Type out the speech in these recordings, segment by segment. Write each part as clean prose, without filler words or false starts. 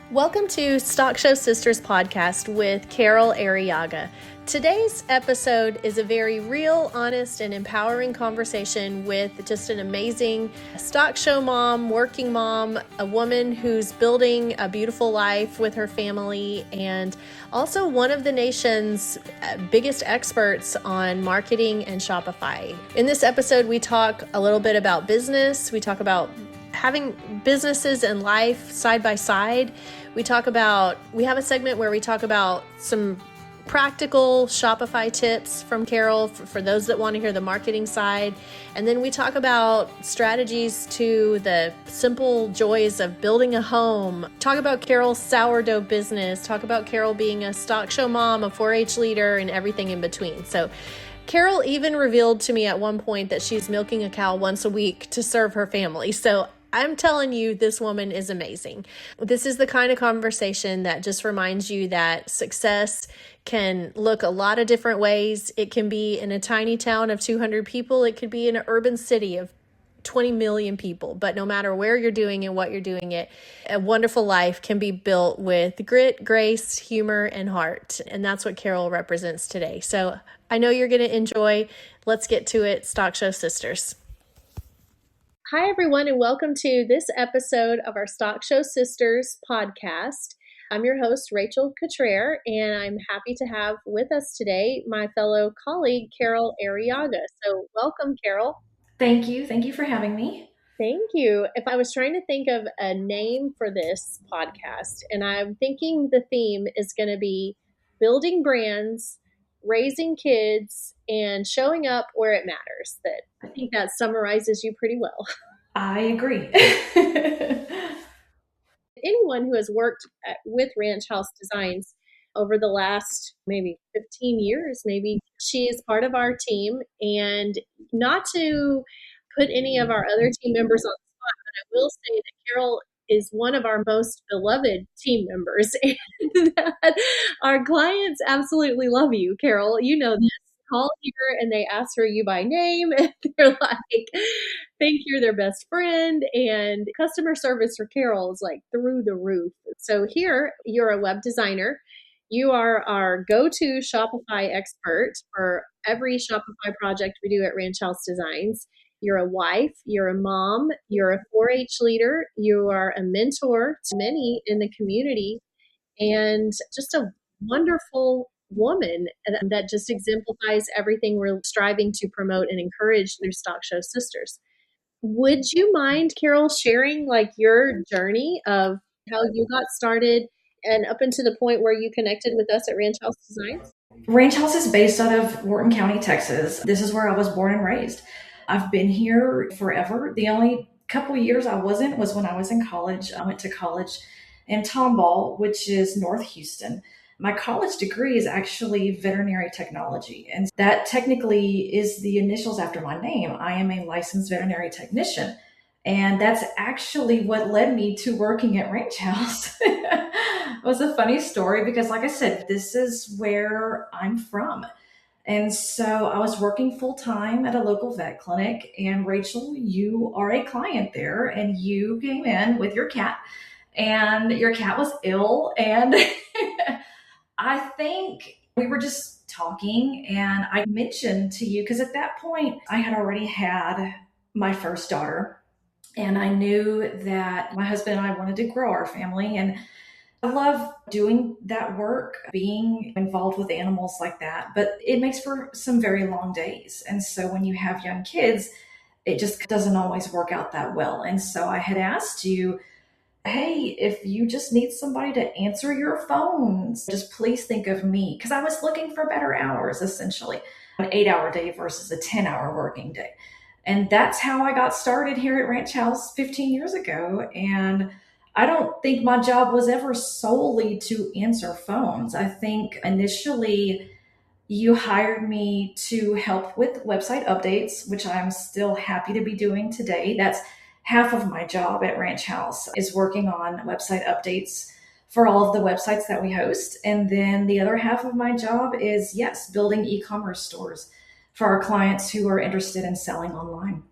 Welcome to Stock Show Sisters podcast with Carole Arriaga. Today's episode is a very real, honest, and empowering conversation with just an amazing stock show mom, working mom, a woman who's building a beautiful life with her family, and also one of the nation's biggest experts on marketing and Shopify. In this episode, we talk a little bit about business. We talk about having businesses and life side by side. We have a segment where we talk about some practical Shopify tips from Carole for those that want to hear the marketing side. And then we talk about strategies to the simple joys of building a home, talk about Carole's sourdough business, talk about Carole being a stock show mom, a 4-H leader, and everything in between. So Carole even revealed to me at one point that she's milking a cow once a week to serve her family. So I'm telling you, this woman is amazing. This is the kind of conversation that just reminds you that success can look a lot of different ways. It can be in a tiny town of 200 people. It could be in an urban city of 20 million people. But no matter where you're doing and what you're doing it, a wonderful life can be built with grit, grace, humor, and heart. And that's what Carole represents today. So I know you're going to enjoy. Let's get to it, Stock Show Sisters. Hi, everyone, and welcome to this episode of our Stock Show Sisters podcast. I'm your host, Rachel Cottrell, and I'm happy to have with us today my fellow colleague, Carole Arriaga. So welcome, Carole. Thank you. Thank you for having me. Thank you. If I was trying to think of a name for this podcast, and I'm thinking the theme is going to be building brands, raising kids, and showing up where it matters. I think that summarizes you pretty well. I agree. Anyone who has worked with Ranch House Designs over the last maybe 15 years, maybe she is part of our team. And not to put any of our other team members on the spot, but I will say that Carole is one of our most beloved team members, and that our clients absolutely love you, Carole. You know this. Call here and they ask for you by name, and they're like, think you're their best friend, and customer service for Carole is like through the roof. So here, you're a web designer. You are our go-to Shopify expert for every Shopify project we do at Ranch House Designs. You're a wife, you're a mom, you're a 4-H leader, you are a mentor to many in the community, and just a wonderful woman that just exemplifies everything we're striving to promote and encourage through Stock Show Sisters. Would you mind, Carole, sharing like your journey of how you got started and up into the point where you connected with us at Ranch House Designs? Ranch House is based out of Wharton County, Texas. This is where I was born and raised. I've been here forever. The only couple years I wasn't was when I was in college. I went to college in Tomball, which is North Houston. My college degree is actually veterinary technology, and that technically is the initials after my name. I am a licensed veterinary technician, and that's actually what led me to working at Ranch House. It was a funny story because, like I said, this is where I'm from. And so I was working full time at a local vet clinic, and Rachel, you are a client there, and you came in with your cat, and your cat was ill, and I think we were just talking, and I mentioned to you, because at that point I had already had my first daughter, and I knew that my husband and I wanted to grow our family, and I love doing that work, being involved with animals like that, but it makes for some very long days. And so when you have young kids, it just doesn't always work out that well. And so I had asked you, hey, if you just need somebody to answer your phones, just please think of me. Because I was looking for better hours, essentially, an 8-hour day versus a 10-hour working day. And that's how I got started here at Ranch House 15 years ago. And I don't think my job was ever solely to answer phones. I think initially you hired me to help with website updates, which I'm still happy to be doing today. That's half of my job at Ranch House, is working on website updates for all of the websites that we host. And then the other half of my job is, yes, building e-commerce stores for our clients who are interested in selling online.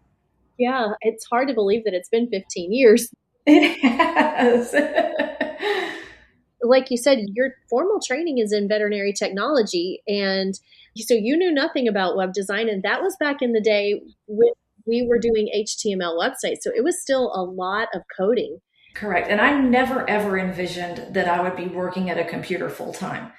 Yeah, it's hard to believe that it's been 15 years. It has. like you said, your formal training is in veterinary technology. And so you knew nothing about web design. And that was back in the day when we were doing HTML websites. So it was still a lot of coding. Correct. And I never ever envisioned that I would be working at a computer full time.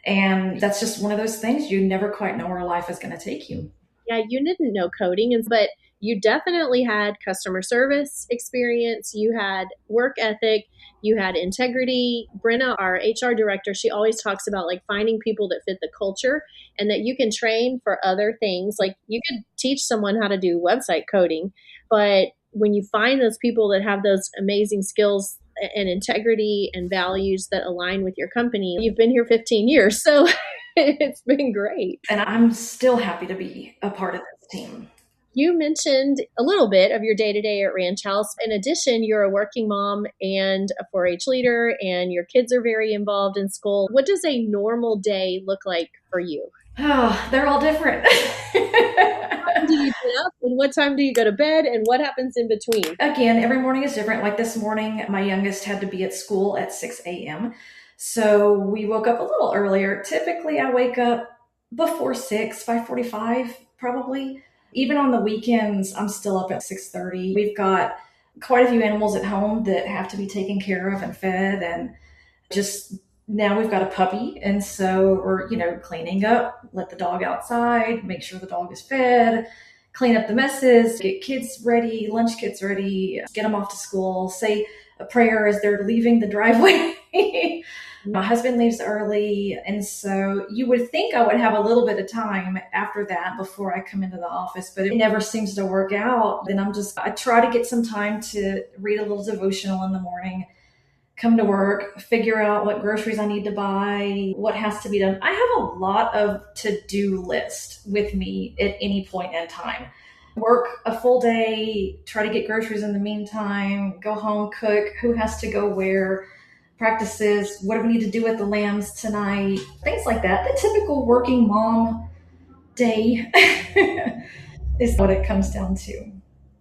And that's just one of those things you never quite know where life is going to take you. Yeah, you didn't know coding, but you definitely had customer service experience. You had work ethic. You had integrity. Brenna, our HR director, she always talks about like finding people that fit the culture and that you can train for other things. Like you could teach someone how to do website coding, but when you find those people that have those amazing skills and integrity and values that align with your company, you've been here 15 years. So it's been great. And I'm still happy to be a part of this team. You mentioned a little bit of your day-to-day at Ranch House. In addition, you're a working mom and a 4-H leader, and your kids are very involved in school. What does a normal day look like for you? Oh, they're all different. What time do you get up, and what time do you go to bed, and what happens in between? Again, every morning is different. Like this morning, my youngest had to be at school at 6 a.m. So we woke up a little earlier. Typically, I wake up before 6, 5:45 probably. Even on the weekends, I'm still up at 6:30. We've got quite a few animals at home that have to be taken care of and fed. And just now we've got a puppy. And so we're, cleaning up, let the dog outside, make sure the dog is fed, clean up the messes, get kids ready, lunch kits ready, get them off to school, say a prayer as they're leaving the driveway. My husband leaves early, and so you would think I would have a little bit of time after that before I come into the office, but it never seems to work out. And I try to get some time to read a little devotional in the morning, come to work, figure out what groceries I need to buy, what has to be done. I have a lot of to-do list with me at any point in time. Work a full day, try to get groceries in the meantime, go home, cook, who has to go where, practices, what do we need to do with the lambs tonight, things like that. The typical working mom day is what it comes down to.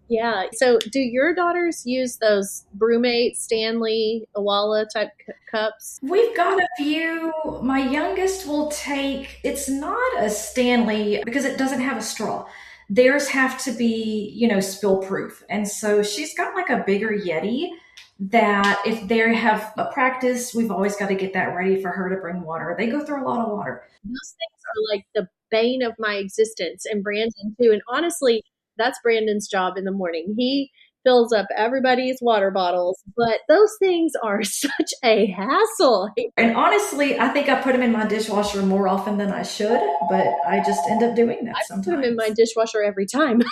Yeah. So do your daughters use those Brewmate, Stanley, Awala type cups? We've got a few. My youngest will take, it's not a Stanley because it doesn't have a straw. Theirs have to be, spill proof. And so she's got like a bigger Yeti that if they have a practice, we've always got to get that ready for her to bring water. They go through a lot of water. Those things are like the bane of my existence, and Brandon too. And honestly, that's Brandon's job in the morning. He fills up everybody's water bottles, but those things are such a hassle. And honestly, I think I put them in my dishwasher more often than I should, but I just end up doing that sometimes. I put them in my dishwasher every time.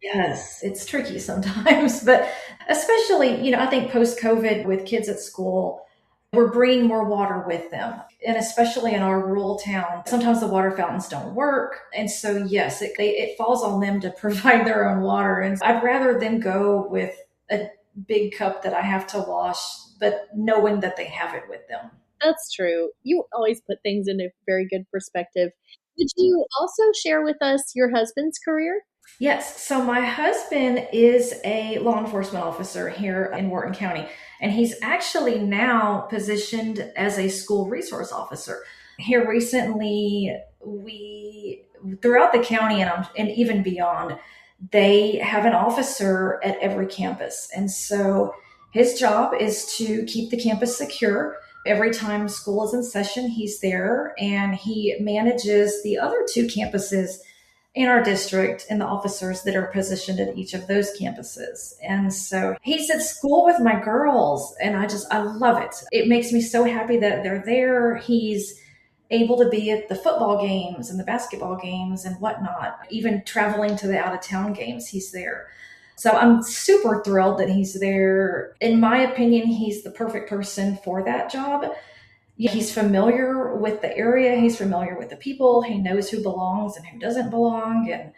Yes, it's tricky sometimes, but especially, I think post-COVID with kids at school, we're bringing more water with them. And especially in our rural town, sometimes the water fountains don't work. And so, yes, it falls on them to provide their own water. And I'd rather them go with a big cup that I have to wash, but knowing that they have it with them. That's true. You always put things in a very good perspective. Would you also share with us your husband's career? Yes. So my husband is a law enforcement officer here in Wharton County, and he's actually now positioned as a school resource officer. Here recently, throughout the county and even beyond, they have an officer at every campus. And so his job is to keep the campus secure. Every time school is in session, he's there, and he manages the other 2 campuses in our district and the officers that are positioned at each of those campuses. And so he's at school with my girls, and I love it. It makes me so happy that they're there. He's able to be at the football games and the basketball games and whatnot, even traveling to the out of town games, he's there. So I'm super thrilled that he's there. In my opinion, he's the perfect person for that job. He's familiar with the area. He's familiar with the people. He knows who belongs and who doesn't belong. And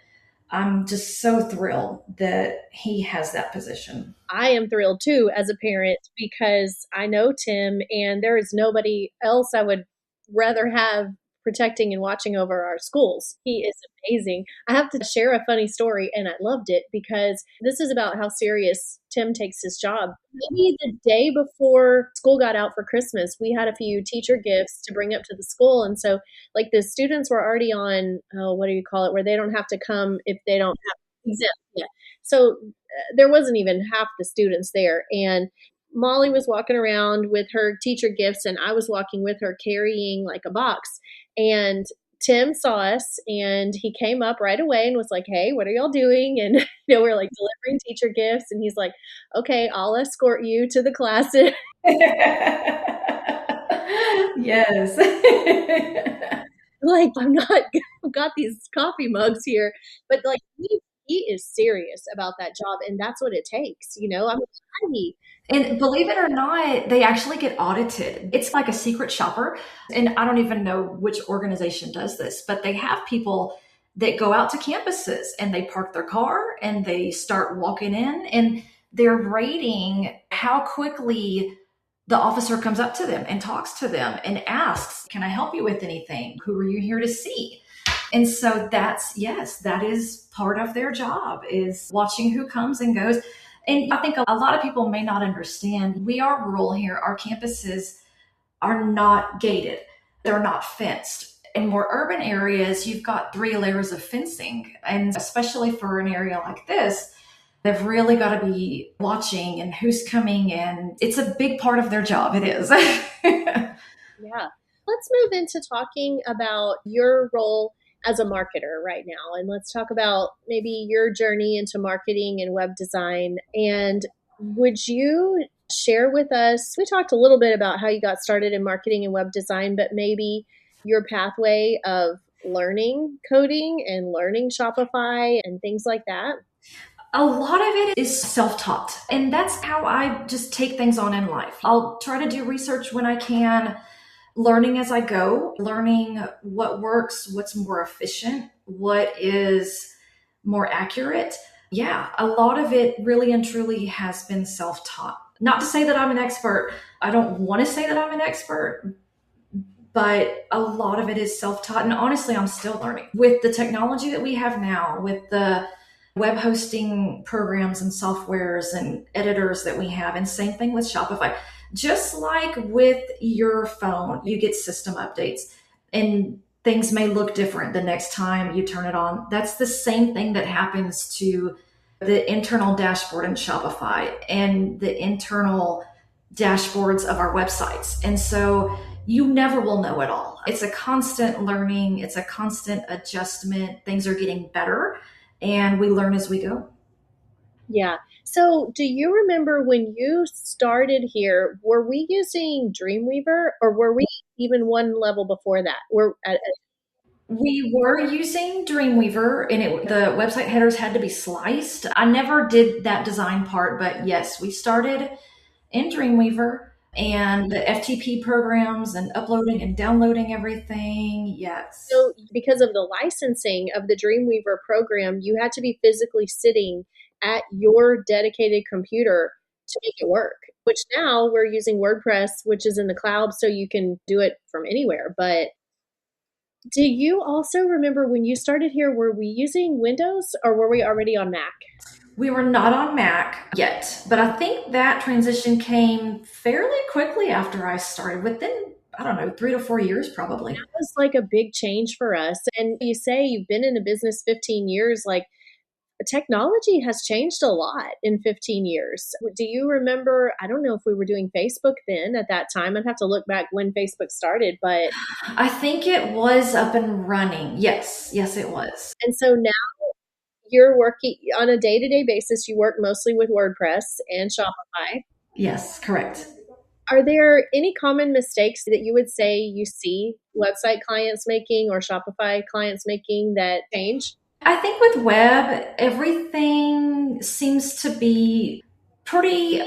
I'm just so thrilled that he has that position. I am thrilled too as a parent because I know Tim, and there is nobody else I would rather have protecting and watching over our schools. He is amazing. I have to share a funny story, and I loved it because this is about how serious Tim takes his job. Maybe the day before school got out for Christmas, we had a few teacher gifts to bring up to the school. And so, like, the students were already on, oh, what do you call it, where they don't have to come if they don't have exempt. Yeah. So there wasn't even half the students there. And Molly was walking around with her teacher gifts, and I was walking with her carrying like a box. And Tim saw us and he came up right away and was like, "Hey, what are y'all doing?" And we're like delivering teacher gifts. And he's like, "Okay, I'll escort you to the classes." Yes. Like, I've got these coffee mugs here, but like he is serious about that job, and that's what it takes. I mean, And believe it or not, they actually get audited. It's like a secret shopper. And I don't even know which organization does this, but they have people that go out to campuses and they park their car and they start walking in and they're rating how quickly the officer comes up to them and talks to them and asks, "Can I help you with anything? Who are you here to see?" And so yes, that is part of their job, is watching who comes and goes. And I think a lot of people may not understand, we are rural here. Our campuses are not gated. They're not fenced. In more urban areas, you've got 3 layers of fencing. And especially for an area like this, they've really got to be watching and who's coming. And it's a big part of their job. It is. Yeah. Let's move into talking about your role as a marketer right now. And let's talk about maybe your journey into marketing and web design. And would you share with us, we talked a little bit about how you got started in marketing and web design, but maybe your pathway of learning coding and learning Shopify and things like that? A lot of it is self-taught. And that's how I just take things on in life. I'll try to do research when I can, learning as I go, learning what works, what's more efficient, what is more accurate. Yeah, a lot of it really and truly has been self-taught. Not to say that I'm an expert. I don't want to say that I'm an expert, but a lot of it is self-taught. And honestly, I'm still learning. With the technology that we have now, with the web hosting programs and softwares and editors that we have, and same thing with Shopify. Just like with your phone, you get system updates and things may look different the next time you turn it on. That's the same thing that happens to the internal dashboard in Shopify and the internal dashboards of our websites. And so you never will know it all. It's a constant learning. It's a constant adjustment. Things are getting better and we learn as we go. Yeah. So do you remember when you started here, were we using Dreamweaver or were we even one level before that? We were using Dreamweaver and the website headers had to be sliced. I never did that design part, but yes, we started in Dreamweaver and the FTP programs and uploading and downloading everything. Yes. So because of the licensing of the Dreamweaver program, you had to be physically sitting at your dedicated computer to make it work, which now we're using WordPress, which is in the cloud, so you can do it from anywhere. But do you also remember when you started here, were we using Windows or were we already on Mac? We were not on Mac yet, but I think that transition came fairly quickly after I started, within, I don't know, 3 to 4 years probably. That was like a big change for us. And you say you've been in the business 15 years, like technology has changed a lot in 15 years. Do you remember, I don't know if we were doing Facebook then at that time. I'd have to look back when Facebook started, but I think it was up and running. Yes, it was. And so now you're working on a day-to-day basis. You work mostly with WordPress and Shopify. Yes, correct. Are there any common mistakes that you would say you see website clients making or Shopify clients making that change? I think with web, everything seems to be pretty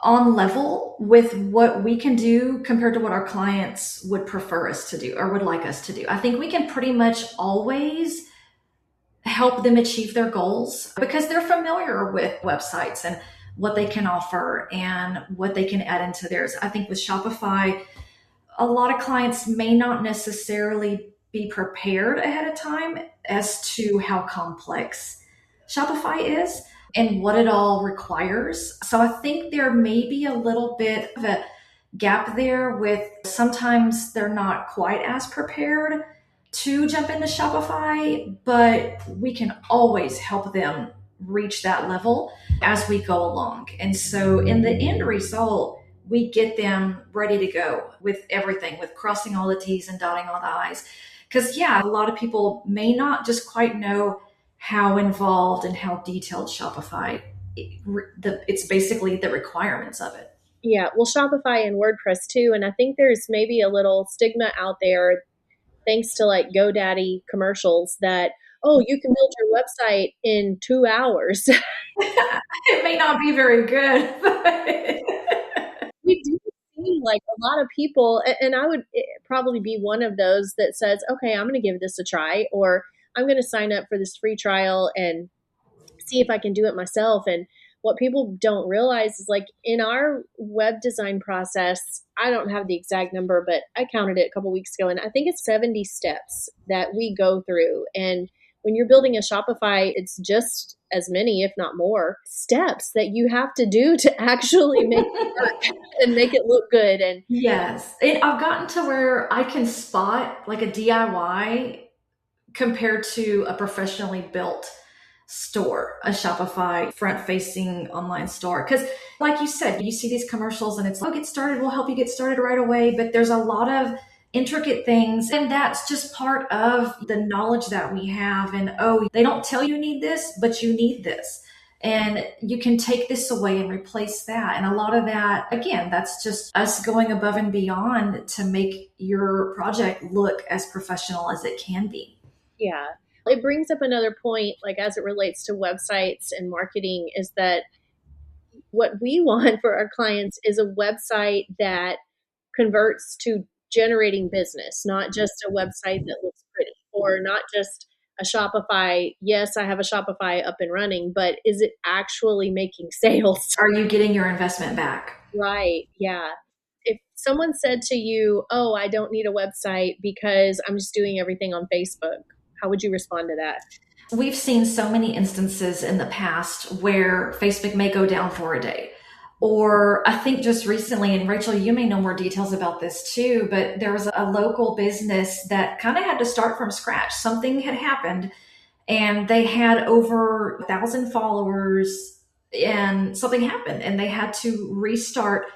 on level with what we can do compared to what our clients would prefer us to do or would like us to do. I think we can pretty much always help them achieve their goals because they're familiar with websites and what they can offer and what they can add into theirs. I think with Shopify, a lot of clients may not necessarily be prepared ahead of time as to how complex Shopify is and what it all requires. So I think there may be a little bit of a gap there with sometimes they're not quite as prepared to jump into Shopify, but we can always help them reach that level as we go along. And so in the end result, we get them ready to go with everything, with crossing all the T's and dotting all the I's. Because, yeah, a lot of people may not just quite know how involved and how detailed Shopify, it's basically the requirements of it. Yeah, well, Shopify and WordPress too. And I think there's maybe a little stigma out there, thanks to like GoDaddy commercials, that, oh, you can build your website in 2 hours. It may not be very good, but We do see like a lot of people, and I would probably be one of those that says, okay, I'm going to give this a try, or I'm going to sign up for this free trial and see if I can do it myself. And what people don't realize is, like, in our web design process, I don't have the exact number, but I counted it a couple weeks ago, and I think it's 70 steps that we go through. And when you're building a Shopify, it's just as many, if not more, steps that you have to do to actually make it work and make it look good. And yes, and I've gotten to where I can spot like a DIY compared to a professionally built store, a Shopify front-facing online store. Because like you said, you see these commercials and it's like, oh, get started, we'll help you get started right away. But there's a lot of intricate things, and that's just part of the knowledge that we have. And oh, they don't tell you need this, but you need this. And you can take this away and replace that. And a lot of that, again, that's just us going above and beyond to make your project look as professional as it can be. yeah, it brings up another point, like as it relates to websites and marketing, is that what we want for our clients is a website that converts to generating business, not just a website that looks pretty, or not just a Shopify. Yes, I have a Shopify up and running, but is it actually making sales? Are you getting your investment back? Right. Yeah. If someone said to you, oh, I don't need a website because I'm just doing everything on Facebook, how would you respond to that? We've seen so many instances in the past where Facebook may go down for a day. Or I think just recently, and Rachel, you may know more details about this too, but there was a local business that kind of had to start from scratch. Something had happened and they had over 1,000 followers and something happened and they had to restart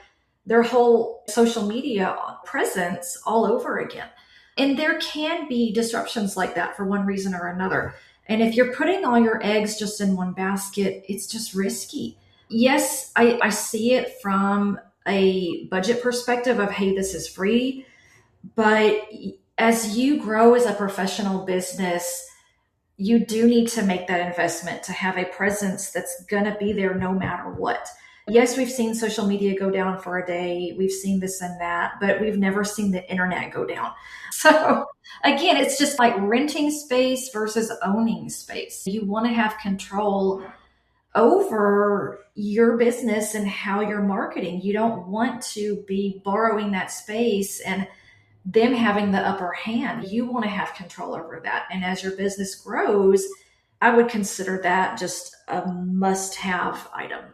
their whole social media presence all over again. And there can be disruptions like that for one reason or another. And if you're putting all your eggs just in one basket, it's just risky. Yes, I see it from a budget perspective of, hey, this is free. But as you grow as a professional business, you do need to make that investment to have a presence that's going to be there no matter what. Yes, we've seen social media go down for a day. We've seen this and that, but we've never seen the internet go down. So again, it's just like renting space versus owning space. You want to have control over your business and how you're marketing. You don't want to be borrowing that space and them having the upper hand. You want to have control over that. And as your business grows, I would consider that just a must-have item.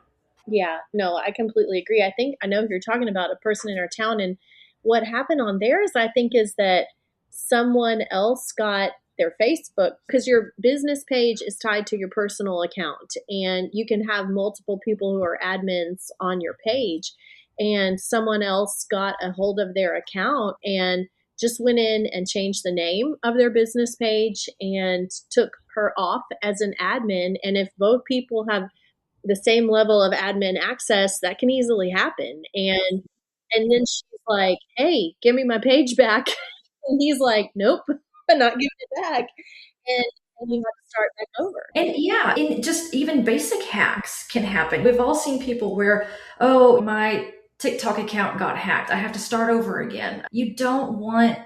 Yeah, no, I completely agree. I think I know you're talking about a person in our town, and what happened on theirs, I think, is that someone else got their Facebook, because your business page is tied to your personal account, and you can have multiple people who are admins on your page, and someone else got a hold of their account and just went in and changed the name of their business page and took her off as an admin. And if both people have the same level of admin access, that can easily happen. And then she's like, hey, give me my page back. And he's like, nope, I'm not giving it back. And you have to start back over. And yeah, and just even basic hacks can happen. We've all seen people where, oh, my TikTok account got hacked. I have to start over again. You don't want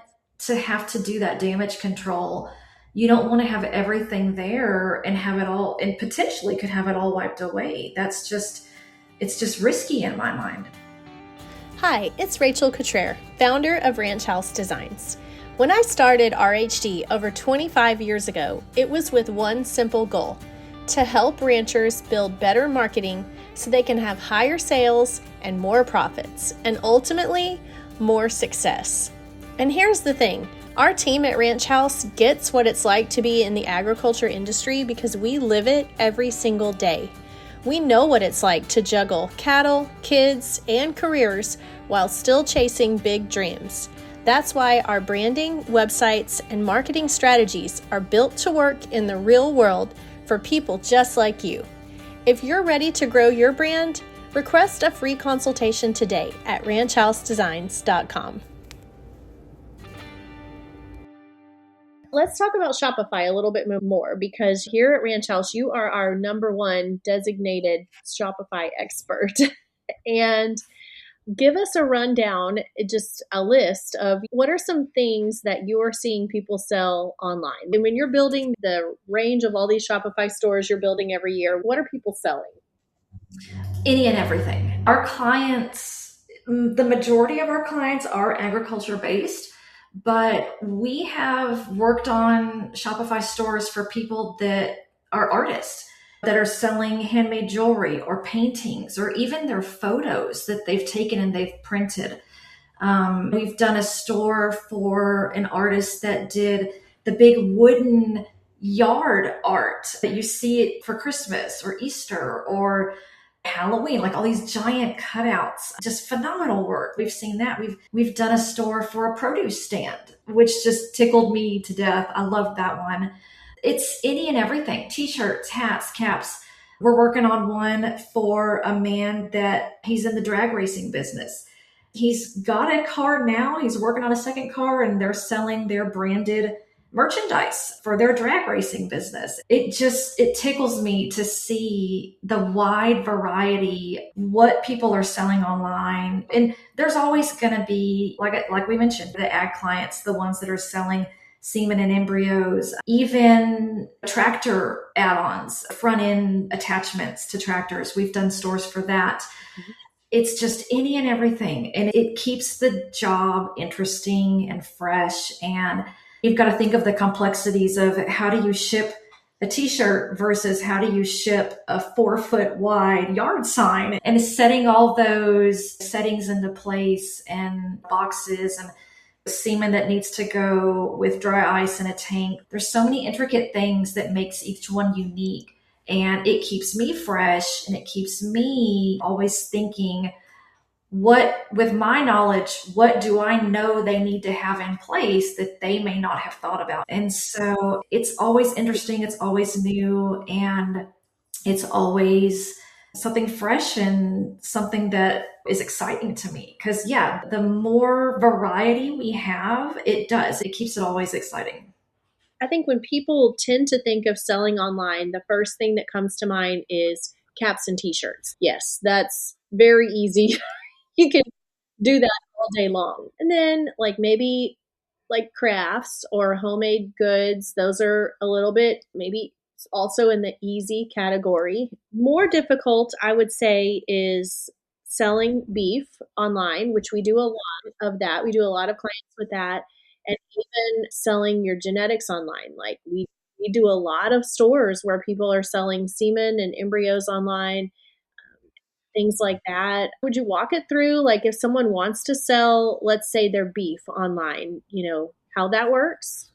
to have to do that damage control. You don't want to have everything there and have it all, and potentially could have it all wiped away. It's just risky in my mind. Hi, it's Rachel Cottrell, founder of Ranch House Designs. When I started RHD over 25 years ago, it was with one simple goal: to help ranchers build better marketing so they can have higher sales and more profits, and ultimately, more success. And here's the thing, our team at Ranch House gets what it's like to be in the agriculture industry because we live it every single day. We know what it's like to juggle cattle, kids, and careers while still chasing big dreams. That's why our branding, websites, and marketing strategies are built to work in the real world for people just like you. If you're ready to grow your brand, request a free consultation today at ranchhousedesigns.com. Let's talk about Shopify a little bit more, because here at Ranch House, you are our number one designated Shopify expert. And give us a rundown, just a list of what are some things that you're seeing people sell online. And when you're building the range of all these Shopify stores you're building every year, what are people selling? Any and everything. Our clients, the majority of our clients are agriculture based, but we have worked on Shopify stores for people that are artists that are selling handmade jewelry or paintings or even their photos that they've taken and they've printed. We've done a store for an artist that did the big wooden yard art that you see it for Christmas or Easter or Halloween, like all these giant cutouts, just phenomenal work. We've seen that. We've done a store for a produce stand, which just tickled me to death. I loved that one. It's any and everything: t-shirts, hats, caps. We're working on one for a man that he's in the drag racing business. He's got a car now. He's working on a second car, and they're selling their branded merchandise for their drag racing business. It tickles me to see the wide variety, what people are selling online. And there's always going to be, like we mentioned, the ag clients, the ones that are selling semen and embryos, even tractor add-ons, front end attachments to tractors. We've done stores for that. Mm-hmm. It's just any and everything. And it keeps the job interesting and fresh. And you've got to think of the complexities of how do you ship a t-shirt versus how do you ship a 4-foot wide yard sign, and setting all those settings into place and boxes and semen that needs to go with dry ice in a tank. There's so many intricate things that makes each one unique, and it keeps me fresh and it keeps me always thinking, with my knowledge, what do I know they need to have in place that they may not have thought about? And so it's always interesting. It's always new, and it's always something fresh and something that is exciting to me. Because the more variety we have, it keeps it always exciting. I think when people tend to think of selling online, the first thing that comes to mind is caps and t-shirts. Yes, that's very easy. You can do that all day long. And then maybe crafts or homemade goods, those are a little bit maybe also in the easy category. More difficult, I would say, is selling beef online, which we do a lot of that. We do a lot of clients with that. And even selling your genetics online. Like we do a lot of stores where people are selling semen and embryos online, things like that. Would you walk it through, like if someone wants to sell, let's say, their beef online, how that works?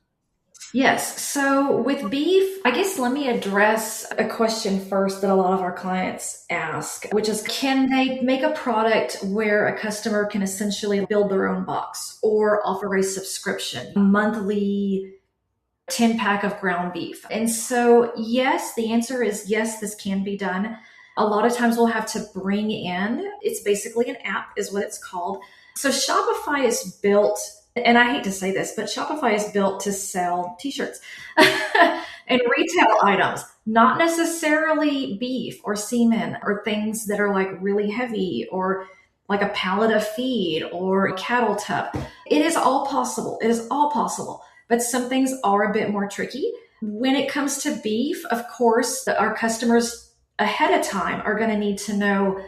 Yes. So with beef, I guess let me address a question first that a lot of our clients ask, which is, can they make a product where a customer can essentially build their own box or offer a subscription, a monthly 10-pack of ground beef? And so, yes, the answer is yes, this can be done. A lot of times we'll have to bring in, it's basically an app is what it's called. So Shopify is built, and I hate to say this, but Shopify is built to sell t-shirts and retail items, not necessarily beef or semen or things that are like really heavy or like a pallet of feed or a cattle tub. It is all possible. It is all possible. But some things are a bit more tricky. When it comes to beef, of course, our customers ahead of time are going to need to know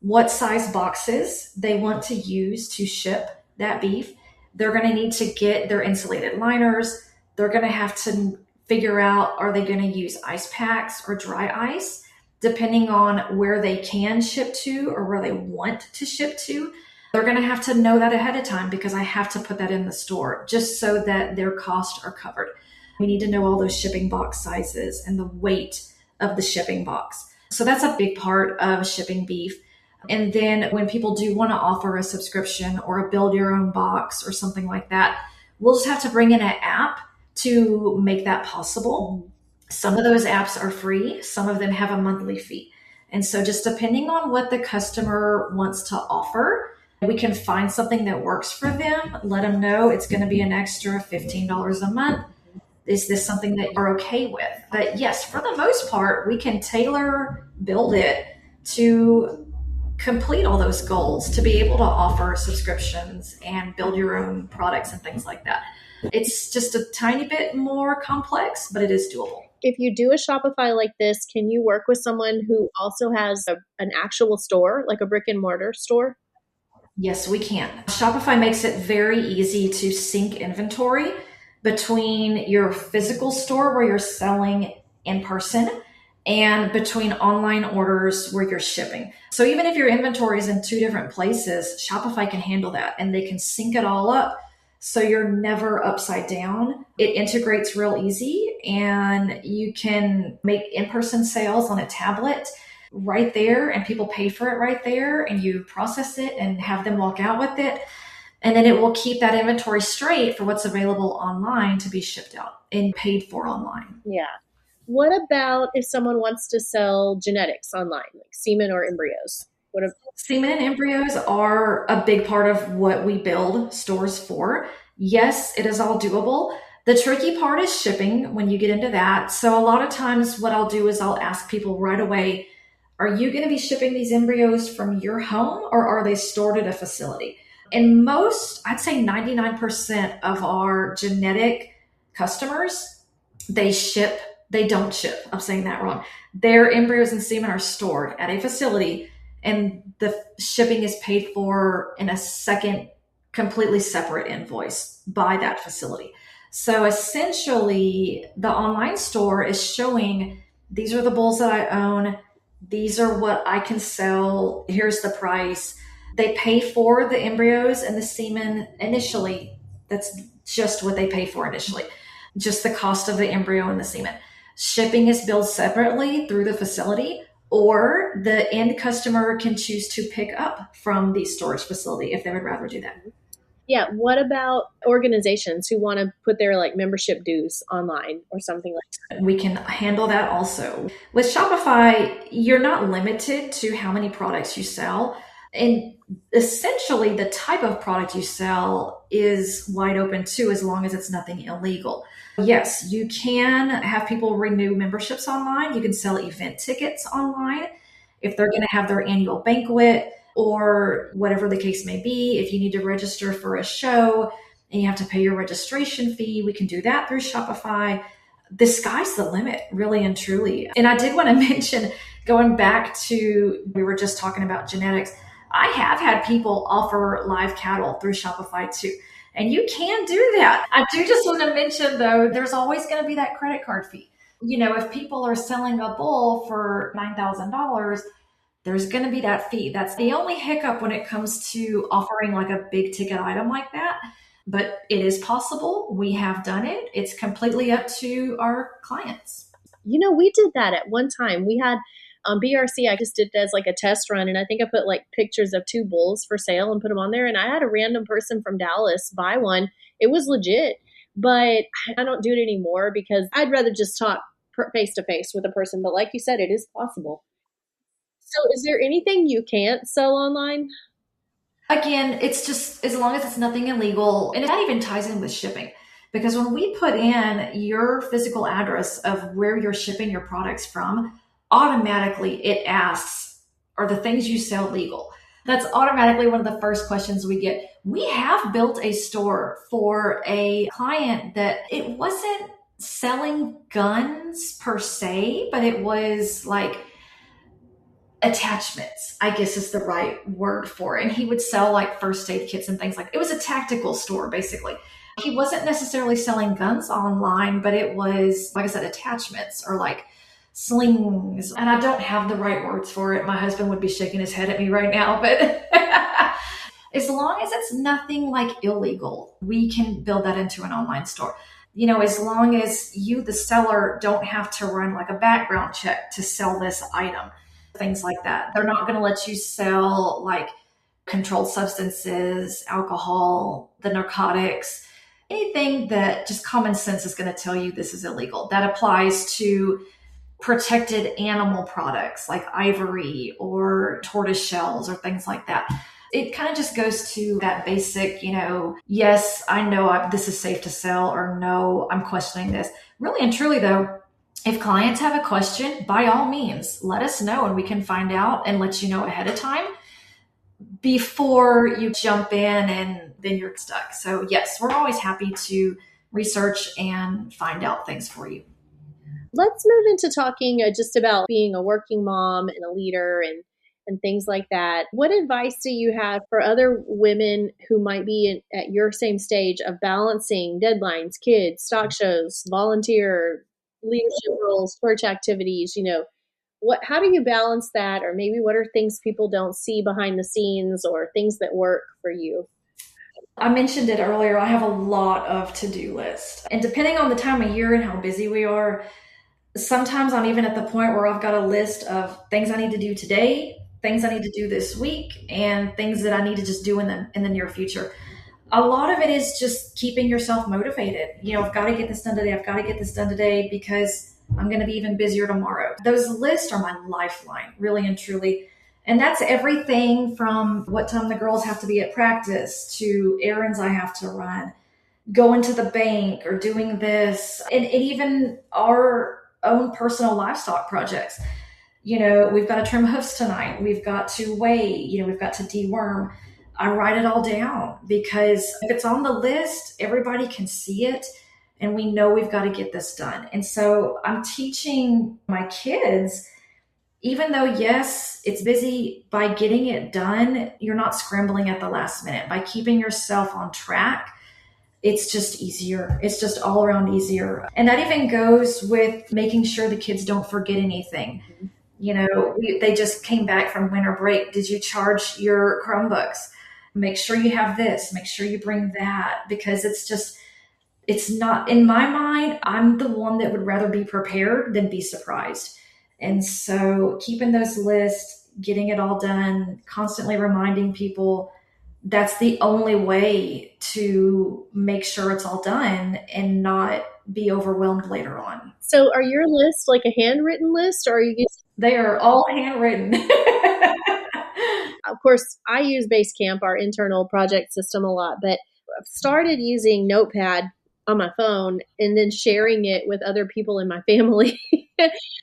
what size boxes they want to use to ship that beef. They're going to need to get their insulated liners. They're going to have to figure out, are they going to use ice packs or dry ice, depending on where they can ship to or where they want to ship to. They're going to have to know that ahead of time because I have to put that in the store just so that their costs are covered. We need to know all those shipping box sizes and the weight of the shipping box. So that's a big part of shipping beef. And then when people do want to offer a subscription or a build your own box or something like that, we'll just have to bring in an app to make that possible. Some of those apps are free. Some of them have a monthly fee. And so just depending on what the customer wants to offer, we can find something that works for them, let them know it's going to be an extra $15 a month. Is this something that you're okay with? But yes, for the most part, we can tailor build it to complete all those goals, to be able to offer subscriptions and build your own products and things like that. It's just a tiny bit more complex, but it is doable. If you do a Shopify like this, can you work with someone who also has an actual store, like a brick and mortar store? Yes, we can. Shopify makes it very easy to sync inventory between your physical store where you're selling in person and between online orders where you're shipping. So even if your inventory is in two different places, Shopify can handle that and they can sync it all up so you're never upside down. It integrates real easy and you can make in-person sales on a tablet right there and people pay for it right there and you process it and have them walk out with it. And then it will keep that inventory straight for what's available online to be shipped out and paid for online. Yeah. What about if someone wants to sell genetics online, like semen or embryos? Semen and embryos are a big part of what we build stores for. Yes, it is all doable. The tricky part is shipping when you get into that. So a lot of times what I'll do is I'll ask people right away, are you going to be shipping these embryos from your home or are they stored at a facility? And most, I'd say 99% of our genetic customers, they don't ship. I'm saying that wrong. Their embryos and semen are stored at a facility and the shipping is paid for in a second, completely separate invoice by that facility. So essentially, the online store is showing these are the bulls that I own. These are what I can sell. Here's the price. They pay for the embryos and the semen initially. That's just what they pay for initially, just the cost of the embryo and the semen. Shipping is billed separately through the facility, or the end customer can choose to pick up from the storage facility if they would rather do that. Yeah. What about organizations who want to put their like membership dues online or something like that? We can handle that also. With Shopify, you're not limited to how many products you sell. And essentially, the type of product you sell is wide open too, as long as it's nothing illegal. Yes, you can have people renew memberships online. You can sell event tickets online if they're going to have their annual banquet or whatever the case may be. If you need to register for a show and you have to pay your registration fee, we can do that through Shopify. The sky's the limit, really and truly. And I did want to mention, going back to, we were just talking about genetics, I have had people offer live cattle through Shopify too. And you can do that. I do just want to mention though, there's always going to be that credit card fee. You know, if people are selling a bull for $9,000, there's going to be that fee. That's the only hiccup when it comes to offering like a big ticket item like that. But it is possible. We have done it. It's completely up to our clients. You know, we did that at one time. We had BRC, I just did it as like a test run. And I think I put like pictures of 2 bulls for sale and put them on there. And I had a random person from Dallas buy one. It was legit, but I don't do it anymore because I'd rather just talk face to face with a person. But like you said, it is possible. So is there anything you can't sell online? Again, it's just as long as it's nothing illegal, and that even ties in with shipping. Because when we put in your physical address of where you're shipping your products from, automatically it asks, are the things you sell legal? That's automatically one of the first questions we get. We have built a store for a client that it wasn't selling guns per se, but it was like attachments, I guess is the right word for it. And he would sell like first aid kits and things it was a tactical store, basically. He wasn't necessarily selling guns online, but it was, like I said, attachments or like slings. And I don't have the right words for it. My husband would be shaking his head at me right now, but as long as it's nothing like illegal, we can build that into an online store. As long as you, the seller, don't have to run like a background check to sell this item, things like that. They're not going to let you sell like controlled substances, alcohol, the narcotics, anything that just common sense is going to tell you this is illegal. That applies to protected animal products like ivory or tortoise shells or things like that. It kind of just goes to that basic, yes, I know this is safe to sell, or no, I'm questioning this. Really and truly though, if clients have a question, by all means, let us know and we can find out and let you know ahead of time before you jump in and then you're stuck. So yes, we're always happy to research and find out things for you. Let's move into talking just about being a working mom and a leader and things like that. What advice do you have for other women who might be at your same stage of balancing deadlines, kids, stock shows, volunteer, leadership roles, church activities? How do you balance that? Or maybe what are things people don't see behind the scenes or things that work for you? I mentioned it earlier. I have a lot of to-do lists. And depending on the time of year and how busy we are, sometimes I'm even at the point where I've got a list of things I need to do today, things I need to do this week, and things that I need to just do in the near future. A lot of it is just keeping yourself motivated. I've got to get this done today. I've got to get this done today because I'm going to be even busier tomorrow. Those lists are my lifeline, really and truly. And that's everything from what time the girls have to be at practice to errands I have to run, going to the bank or doing this, and even our own personal livestock projects. We've got to trim hoofs tonight. We've got to weigh, we've got to deworm. I write it all down because if it's on the list, everybody can see it and we know we've got to get this done. And so I'm teaching my kids, even though, yes, it's busy, by getting it done, you're not scrambling at the last minute. By keeping yourself on track, it's just easier. It's just all around easier. And that even goes with making sure the kids don't forget anything. They just came back from winter break. Did you charge your Chromebooks? Make sure you have this. Make sure you bring that, because it's not, in my mind, I'm the one that would rather be prepared than be surprised. And so keeping those lists, getting it all done, constantly reminding people, that's the only way to make sure it's all done and not be overwhelmed later on. So are your lists like a handwritten list, or are you using? They are all handwritten. Of course, I use Basecamp, our internal project system, a lot, but I've started using Notepad on my phone and then sharing it with other people in my family.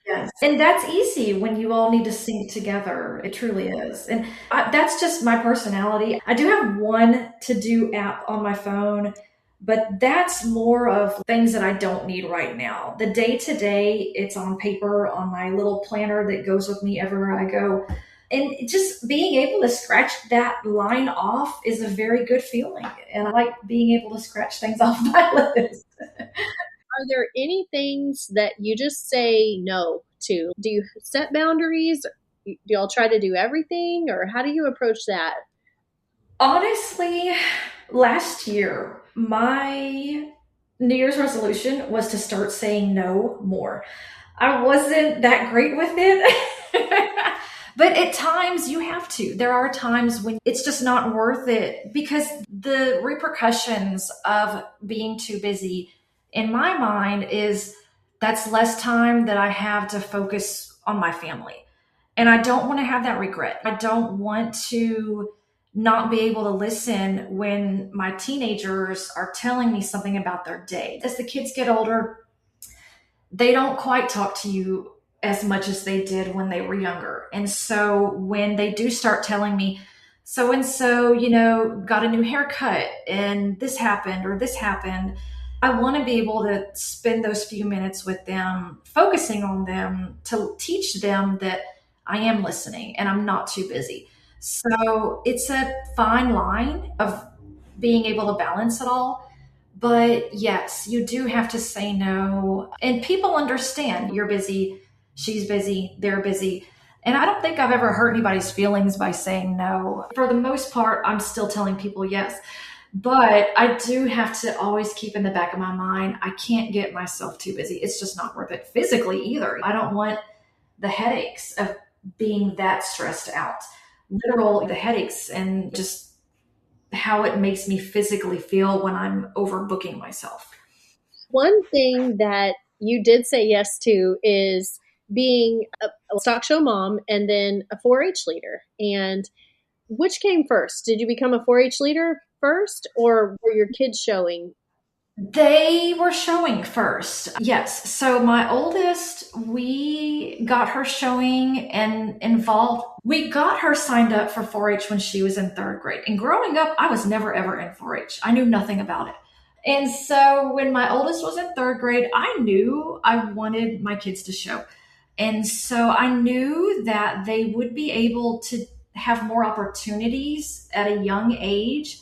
Yes. And that's easy when you all need to sync together. It truly is. And that's just my personality. I do have one to-do app on my phone, but that's more of things that I don't need right now. The day-to-day, it's on paper on my little planner that goes with me everywhere I go. And just being able to scratch that line off is a very good feeling. And I like being able to scratch things off my list. Are there any things that you just say no to? Do you set boundaries? Do y'all try to do everything? Or how do you approach that? Honestly, last year, my New Year's resolution was to start saying no more. I wasn't that great with it. But at times you have to. There are times when it's just not worth it, because the repercussions of being too busy, in my mind, is that's less time that I have to focus on my family. And I don't want to have that regret. I don't want to not be able to listen when my teenagers are telling me something about their day. As the kids get older, they don't quite talk to you as much as they did when they were younger. And so when they do start telling me, so-and-so, got a new haircut and this happened or this happened, I want to be able to spend those few minutes with them, focusing on them, to teach them that I am listening and I'm not too busy. So it's a fine line of being able to balance it all. But yes, you do have to say no. And people understand you're busy, she's busy, they're busy. And I don't think I've ever hurt anybody's feelings by saying no. For the most part, I'm still telling people yes. But I do have to always keep in the back of my mind, I can't get myself too busy. It's just not worth it physically either. I don't want the headaches of being that stressed out. Literal the headaches and just how it makes me physically feel when I'm overbooking myself. One thing that you did say yes to is being a stock show mom and then a 4-H leader. And which came first? Did you become a 4-H leader first, or were your kids showing? They were showing first. Yes. So my oldest, we got her showing and involved. We got her signed up for 4-H when she was in third grade. And growing up, I was never ever in 4-H. I knew nothing about it. And so when my oldest was in third grade, I knew I wanted my kids to show. And so I knew that they would be able to have more opportunities at a young age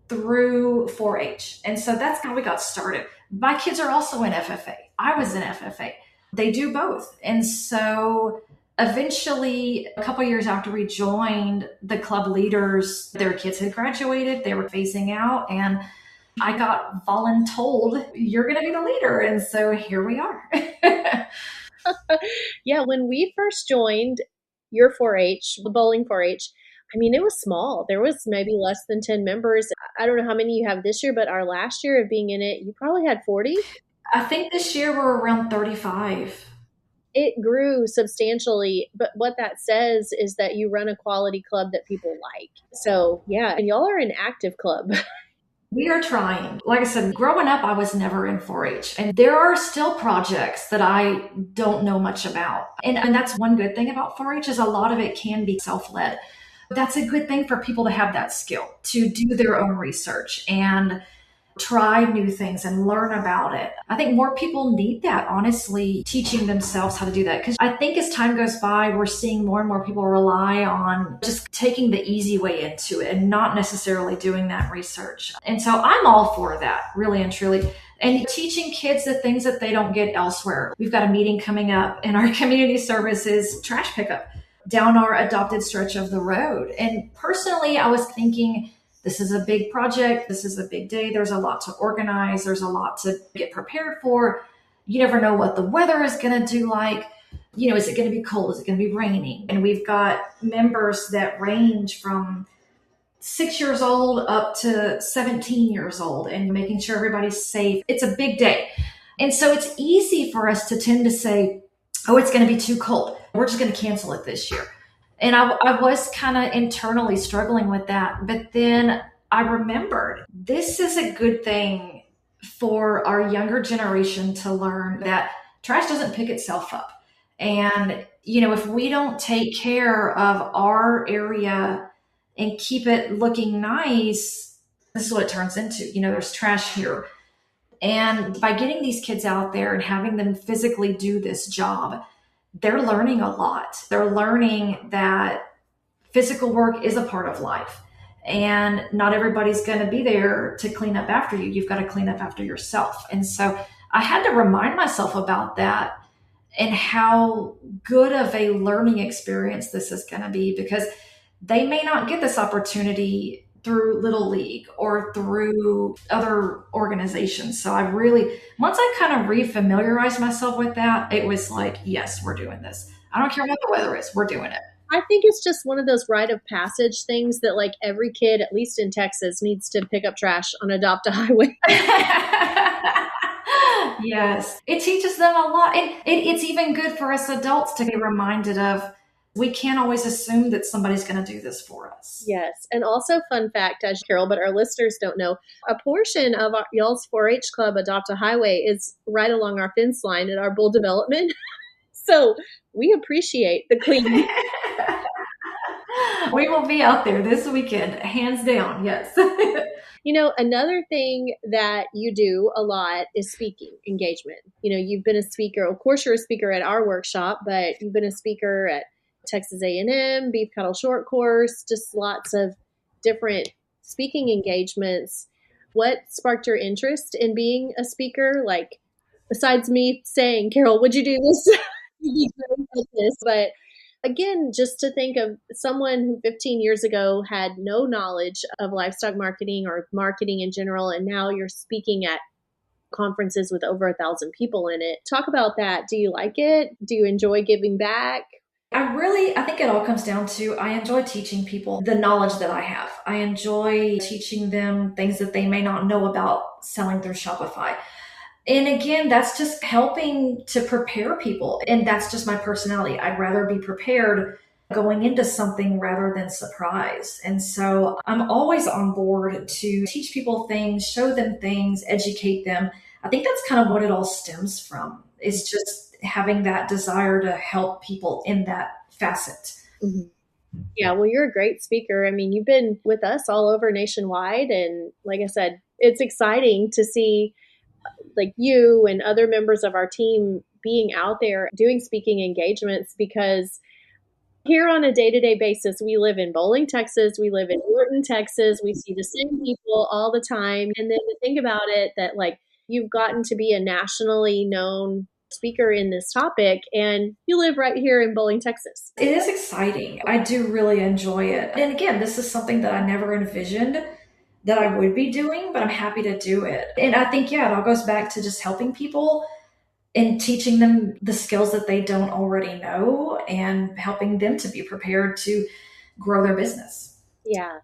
through 4-H. And so that's how we got started. My kids are also in FFA. I was in FFA. They do both. And so eventually, a couple years after we joined, the club leaders, their kids had graduated, they were phasing out, and I got voluntold, you're going to be the leader. And so here we are. Yeah, when we first joined your 4-H, the bowling 4-H, I mean, it was small. There was maybe less than 10 members. I don't know how many you have this year, but our last year of being in it, you probably had 40. I think this year we're around 35. It grew substantially, but what that says is that you run a quality club that people like. So, yeah, and y'all are an active club. We are trying. Like I said, growing up, I was never in 4-H. And there are still projects that I don't know much about. And that's one good thing about 4-H is a lot of it can be self-led. That's a good thing for people to have that skill, to do their own research and try new things and learn about it. I think more people need that, honestly, teaching themselves how to do that. Because I think as time goes by, we're seeing more and more people rely on just taking the easy way into it and not necessarily doing that research. And so I'm all for that, really and truly. And teaching kids the things that they don't get elsewhere. We've got a meeting coming up in our community services trash pickup down our adopted stretch of the road. And personally, I was thinking, this is a big project. This is a big day. There's a lot to organize. There's a lot to get prepared for. You never know what the weather is going to do like. You know, is it going to be cold? Is it going to be raining? And we've got members that range from 6 years old up to 17 years old and making sure everybody's safe. It's a big day. And so it's easy for us to tend to say, oh, it's going to be too cold. We're just going to cancel it this year. And I was kind of internally struggling with that. But then I remembered this is a good thing for our younger generation to learn that trash doesn't pick itself up. And, you know, if we don't take care of our area and keep it looking nice, this is what it turns into. You know, there's trash here. And by getting these kids out there and having them physically do this job, they're learning a lot. They're learning that physical work is a part of life. And not everybody's going to be there to clean up after you. You've got to clean up after yourself. And so I had to remind myself about that and how good of a learning experience this is going to be, because they may not get this opportunity through Little League or through other organizations. So I really, once I kind of refamiliarized myself with that, it was like, yes, we're doing this. I don't care what the weather is, we're doing it. I think it's just one of those rite of passage things that like every kid, at least in Texas, needs to pick up trash on Adopt a Highway. Yes, it teaches them a lot. And it's even good for us adults to be reminded of, we can't always assume that somebody's going to do this for us. Yes. And also, fun fact, as Carole, but our listeners don't know, a portion of y'all's 4-H club, Adopt a Highway, is right along our fence line at our bull development. So we appreciate the cleaning. We will be out there this weekend, hands down. Yes. You know, another thing that you do a lot is speaking engagement. You know, you've been a speaker. Of course, you're a speaker at our workshop, but you've been a speaker at Texas A&M, beef cattle short course, just lots of different speaking engagements. What sparked your interest in being a speaker? Like, besides me saying, Carole, would you do this? You'd be great at this. But again, just to think of someone who 15 years ago had no knowledge of livestock marketing or marketing in general, and now you're speaking at conferences with over 1,000 people in it. Talk about that. Do you like it? Do you enjoy giving back? I think it all comes down to I enjoy teaching people the knowledge that I have. I enjoy teaching them things that they may not know about selling through Shopify. And again, that's just helping to prepare people. And that's just my personality. I'd rather be prepared going into something rather than surprised. And so I'm always on board to teach people things, show them things, educate them. I think that's kind of what it all stems from, is just having that desire to help people in that facet. Mm-hmm. Yeah, well, you're a great speaker. I mean, you've been with us all over nationwide. And like I said, it's exciting to see like you and other members of our team being out there doing speaking engagements, because here on a day-to-day basis, we live in Bowling, Texas. We live in Norton, Texas. We see the same people all the time. And then to think about it, that like you've gotten to be a nationally known speaker in this topic, and you live right here in Bowling, Texas. It is exciting. I do really enjoy it. And again, this is something that I never envisioned that I would be doing, but I'm happy to do it. And I think, yeah, it all goes back to just helping people and teaching them the skills that they don't already know and helping them to be prepared to grow their business. Yeah,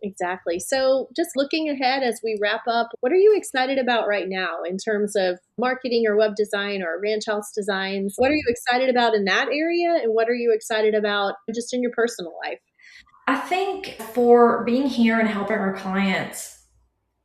exactly. So just looking ahead as we wrap up, what are you excited about right now in terms of marketing or web design or ranch house designs? What are you excited about in that area? And what are you excited about just in your personal life? I think for being here and helping our clients,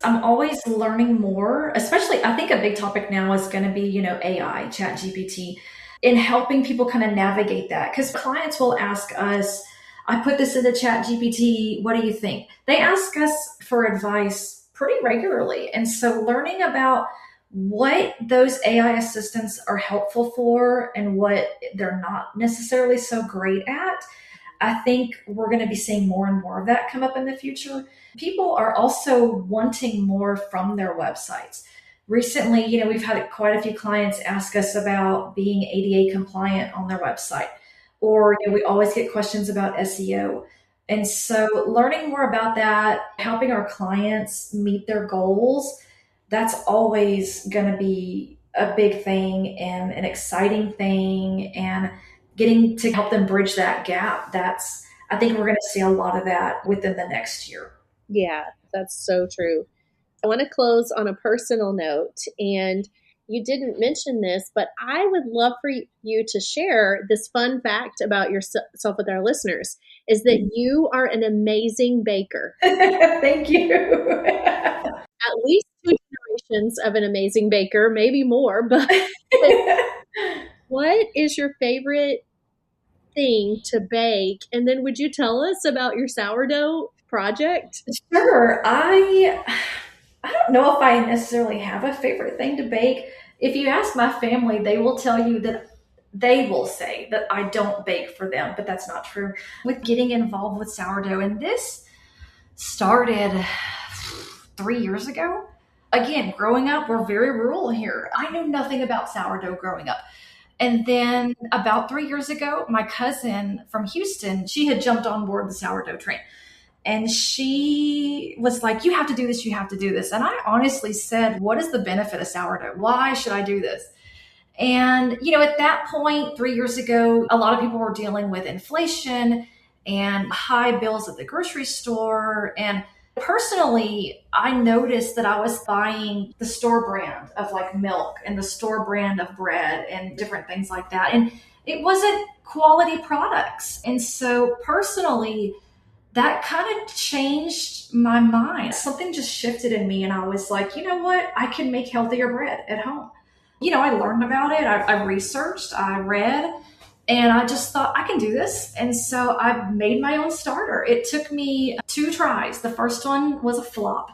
I'm always learning more, especially I think a big topic now is going to be, AI, chat GPT, and helping people kind of navigate that. Because clients will ask us, I put this into chat GPT, what do you think? They ask us for advice pretty regularly. And so learning about what those AI assistants are helpful for and what they're not necessarily so great at, I think we're going to be seeing more and more of that come up in the future. People are also wanting more from their websites. Recently, we've had quite a few clients ask us about being ADA compliant on their website, or we always get questions about SEO. And so learning more about that, helping our clients meet their goals, that's always going to be a big thing and an exciting thing, and getting to help them bridge that gap. I think we're going to see a lot of that within the next year. Yeah, that's so true. I want to close on a personal note, and you didn't mention this, but I would love for you to share this fun fact about yourself with our listeners, is that you are an amazing baker. Thank you. At least 2 generations of an amazing baker, maybe more, but what is your favorite thing to bake? And then would you tell us about your sourdough project? Sure. I don't know if I necessarily have a favorite thing to bake. If you ask my family, they will tell you that they will say that I don't bake for them, but that's not true. With getting involved with sourdough, and this started 3 years ago. Again, growing up, we're very rural here. I knew nothing about sourdough growing up. And then about 3 years ago, my cousin from Houston, she had jumped on board the sourdough train. And she was like, you have to do this, you have to do this. And I honestly said, what is the benefit of sourdough? Why should I do this? And, at that point, 3 years ago, a lot of people were dealing with inflation and high bills at the grocery store. And personally, I noticed that I was buying the store brand of like milk and the store brand of bread and different things like that. And it wasn't quality products. And so personally, that kind of changed my mind. Something just shifted in me, and I was like, you know what? I can make healthier bread at home. I learned about it. I researched, I read, and I just thought I can do this. And so I made my own starter. It took me 2 tries. The first one was a flop.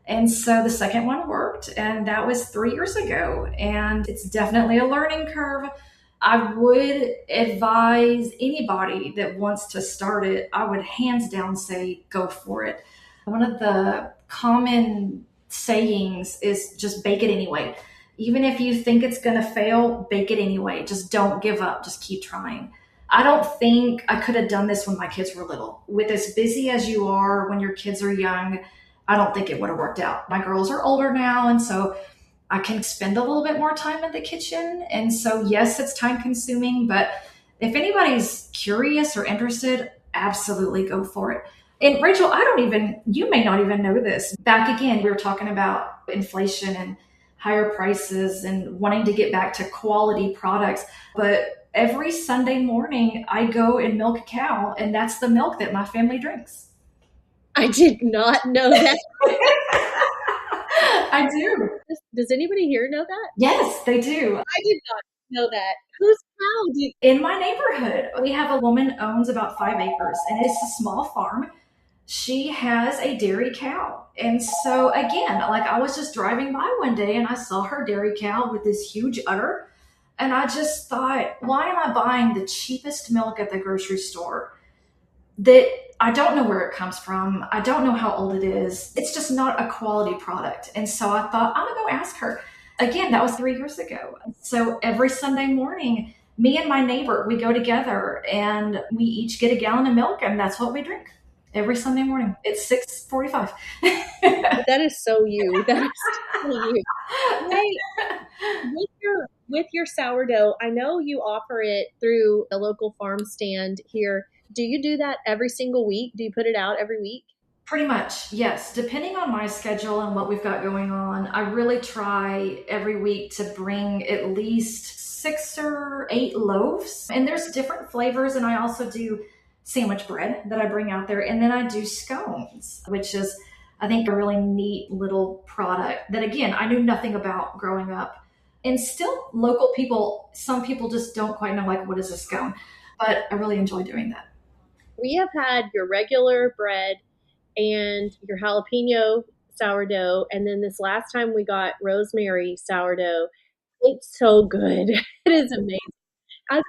And so the second one worked, and that was 3 years ago. And it's definitely a learning curve. I would advise anybody that wants to start it, I would hands down say go for it. One of the common sayings is just bake it anyway. Even if you think it's going to fail, bake it anyway. Just don't give up. Just keep trying. I don't think I could have done this when my kids were little. With as busy as you are when your kids are young, I don't think it would have worked out. My girls are older now, and so I can spend a little bit more time in the kitchen. And so, yes, it's time consuming, but if anybody's curious or interested, absolutely go for it. And Rachel, you may not even know this. Back again, we were talking about inflation and higher prices and wanting to get back to quality products. But every Sunday morning, I go and milk a cow, and that's the milk that my family drinks. I did not know that. I do. Does anybody here know that? Yes, they do. I did not know that. Whose cow? In my neighborhood, we have a woman owns about 5 acres, and it's a small farm. She has a dairy cow. And so again, like I was just driving by one day and I saw her dairy cow with this huge udder. And I just thought, why am I buying the cheapest milk at the grocery store that I don't know where it comes from? I don't know how old it is. It's just not a quality product. And so I thought, I'm going to go ask her. Again, that was 3 years ago. So every Sunday morning, me and my neighbor, we go together and we each get a gallon of milk, and that's what we drink every Sunday morning. It's 6:45. That is so you. That is so you. Hey, with your sourdough, I know you offer it through a local farm stand here. Do you do that every single week? Do you put it out every week? Pretty much, yes. Depending on my schedule and what we've got going on, I really try every week to bring at least 6 or 8 loaves. And there's different flavors, and I also do sandwich bread that I bring out there. And then I do scones, which is, I think, a really neat little product that, again, I knew nothing about growing up. And still local people, some people just don't quite know, like, what is a scone? But I really enjoy doing that. We have had your regular bread and your jalapeno sourdough. And then this last time we got rosemary sourdough. It's so good. It is amazing. My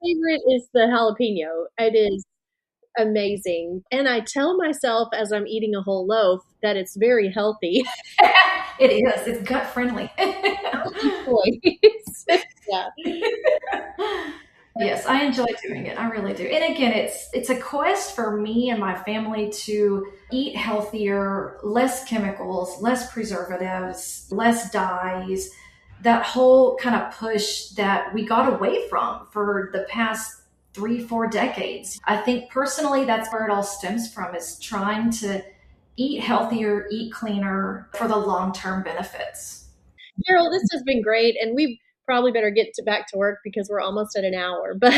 favorite is the jalapeno. It is amazing. And I tell myself as I'm eating a whole loaf that it's very healthy. It is. It's gut friendly. Yeah. Yes, I enjoy doing it. I really do. And again, it's a quest for me and my family to eat healthier, less chemicals, less preservatives, less dyes, that whole kind of push that we got away from for the past 3-4 decades. I think personally, that's where it all stems from, is trying to eat healthier, eat cleaner for the long-term benefits. Carole, this has been great. And we probably better get back to work because we're almost at an hour. But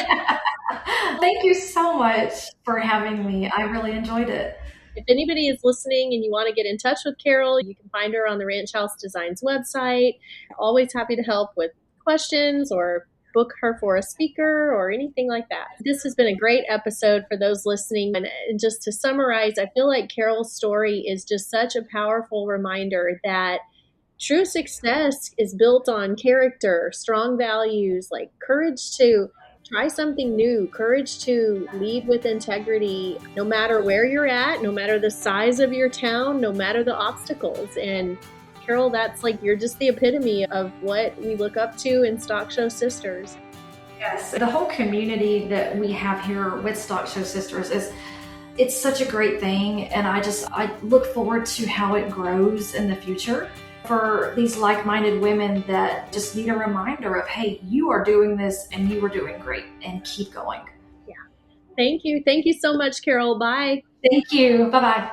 thank you so much for having me. I really enjoyed it. If anybody is listening and you want to get in touch with Carole, you can find her on the Ranch House Designs website. Always happy to help with questions or book her for a speaker or anything like that. This has been a great episode for those listening. And just to summarize, I feel like Carole's story is just such a powerful reminder that true success is built on character, strong values, like courage to try something new, courage to lead with integrity, no matter where you're at, no matter the size of your town, no matter the obstacles. And Carole, that's like, you're just the epitome of what we look up to in Stock Show Sisters. Yes, the whole community that we have here with Stock Show Sisters it's such a great thing. And I look forward to how it grows in the future for these like-minded women that just need a reminder of, hey, you are doing this and you are doing great, and keep going. Yeah. Thank you. Thank you so much, Carole. Bye. Thank you. Bye-bye.